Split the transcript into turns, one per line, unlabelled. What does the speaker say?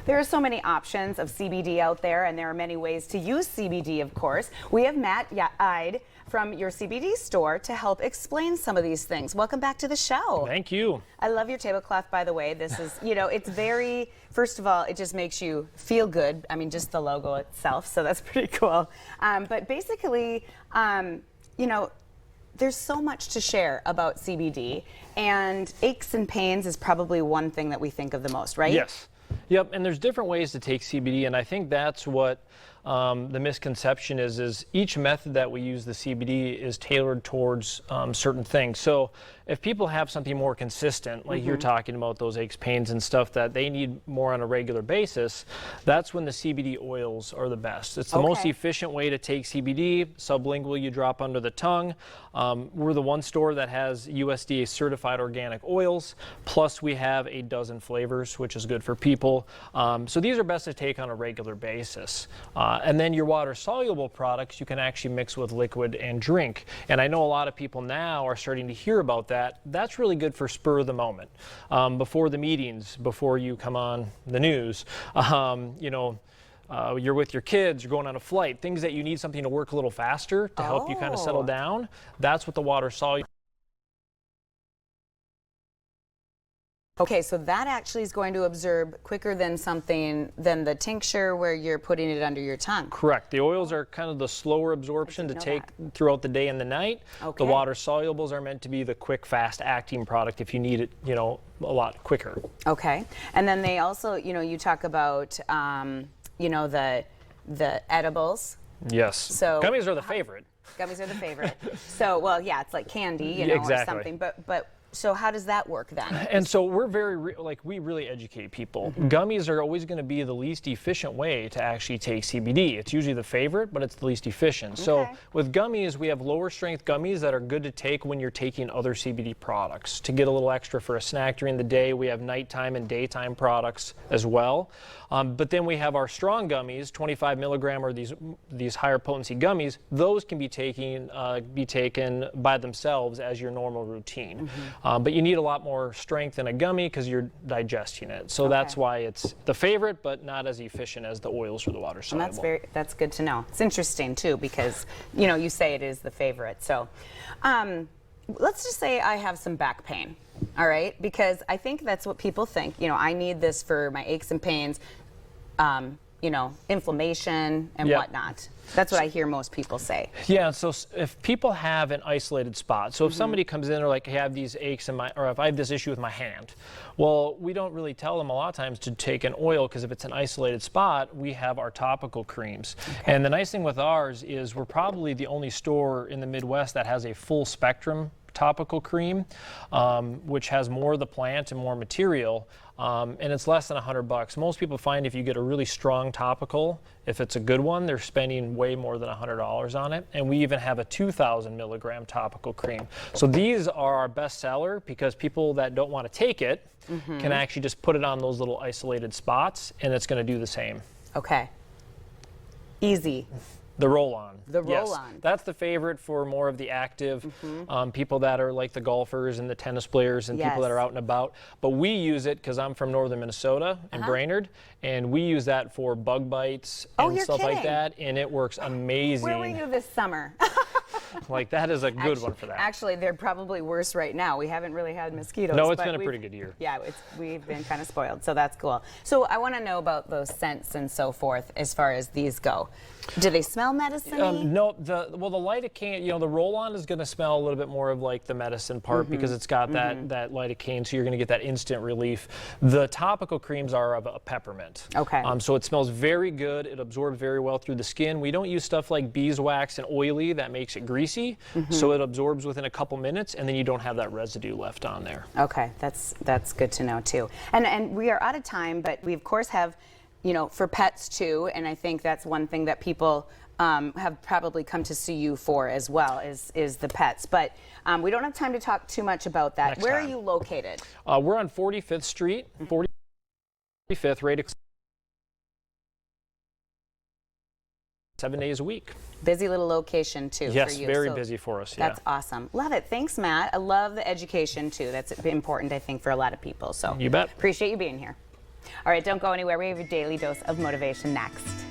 There are so many options of CBD out there, and there are many ways to use CBD, of course. We have Matt Ide from your CBD store to help explain some of these things. Welcome back to the show.
Thank you.
I love your tablecloth, by the way. This is, you know, it's very, first of all, it just makes you feel good. I mean, just the logo itself, so that's pretty cool. But basically, you know, there's so much to share about CBD, and aches and pains is probably one thing that we think of the most, right?
Yes. Yep, and there's different ways to take CBD, and I think that's what the misconception is each method that we use the CBD is tailored towards certain things. So if people have something more consistent, like you're talking about, those aches, pains and stuff that they need more on a regular basis, that's when the CBD oils are the best. It's the most efficient way to take CBD. Sublingual, you drop under the tongue. We're the one store that has USDA certified organic oils, plus we have a dozen flavors, which is good for people. So these are best to take on a regular basis. And then your water-soluble products you can actually mix with liquid and drink. And I know a lot of people now are starting to hear about that. That's really good for spur of the moment. Before the meetings, before you come on the news, you know, you're with your kids, you're going on a flight, things that you need something to work a little faster to help you kind of settle down. That's what the water-soluble.
Okay, so that actually is going to absorb quicker than than the tincture where you're putting it under your tongue.
Correct. The oils are kind of the slower absorption to take throughout the day and the night. The water solubles are meant to be the quick, fast acting product if you need it, you know, a lot quicker.
Okay. And then they also, you know, you talk about, you know, the edibles.
Yes.
So
gummies are the favorite.
Gummies are the favorite. So, well, yeah, it's like candy, you know, or something. But so how does that work then?
And so we're we really educate people. Gummies are always going to be the least efficient way to actually take CBD. It's usually the favorite, but it's the least efficient. So with gummies, we have lower strength gummies that are good to take when you're taking other CBD products. To get a little extra for a snack during the day, we have nighttime and daytime products as well. But then we have our strong gummies, 25 milligram, or these higher potency gummies. Those can be taken by themselves as your normal routine. But you need a lot more strength in a gummy because you're digesting it. So that's why it's the favorite, but not as efficient as the oils or the water soluble.
And that's good to know. It's interesting too because, you know, you say it is the favorite. So let's just say I have some back pain. All right, because I think that's what people think. You know, I need this for my aches and pains, you know, inflammation and whatnot. That's what I hear most people say.
Yeah, so if people have an isolated spot, so if somebody comes in or like, hey, I have these aches in my, or if I have this issue with my hand, well, we don't really tell them a lot of times to take an oil because if it's an isolated spot, we have our topical creams. And the nice thing with ours is we're probably the only store in the Midwest that has a full spectrum topical cream, which has more of the plant and more material, and it's less than $100. Most people find if you get a really strong topical, if it's a good one, they're spending way more than $100 on it. And we even have a 2,000 milligram topical cream. So these are our best seller because people that don't want to take it can actually just put it on those little isolated spots, and it's going to do the same.
Okay. Easy.
The roll-on.
The roll-on.
Yes, that's the favorite for more of the active people that are like the golfers and the tennis players and people that are out and about. But we use it because I'm from northern Minnesota in Brainerd, and we use that for bug bites and stuff like that, and it works amazing.
Where were you this summer?
Like that is a good one for that.
Actually, they're probably worse right now. We haven't really had mosquitoes.
No, it's been a pretty good year.
Yeah, we've been kind of spoiled, so that's cool. So I want to know about those scents and so forth as far as these go. Do they smell medicine-y?
No, the lidocaine, you know, the roll-on is going to smell a little bit more of like the medicine part because it's got that lidocaine, so you're going to get that instant relief. The topical creams are of a peppermint.
Okay.
So it smells very good. It absorbs very well through the skin. We don't use stuff like beeswax and oily that makes it greasy, so it absorbs within a couple minutes, and then you don't have that residue left on there.
Okay, that's good to know too. And we are out of time, but we of course have, you know, for pets too, and I think that's one thing that people have probably come to see you for as well is the pets. But we don't have time to talk too much about that. Where are you located?
We're on 45th Street, 45th, right 7 days a week.
Busy little location too
yes,
for you.
Very busy for us, yeah.
That's awesome. Love it. Thanks, Matt. I love the education too. That's important, I think, for a lot of people. So
you bet.
Appreciate you being here. All right, don't go anywhere. We have a daily dose of motivation next.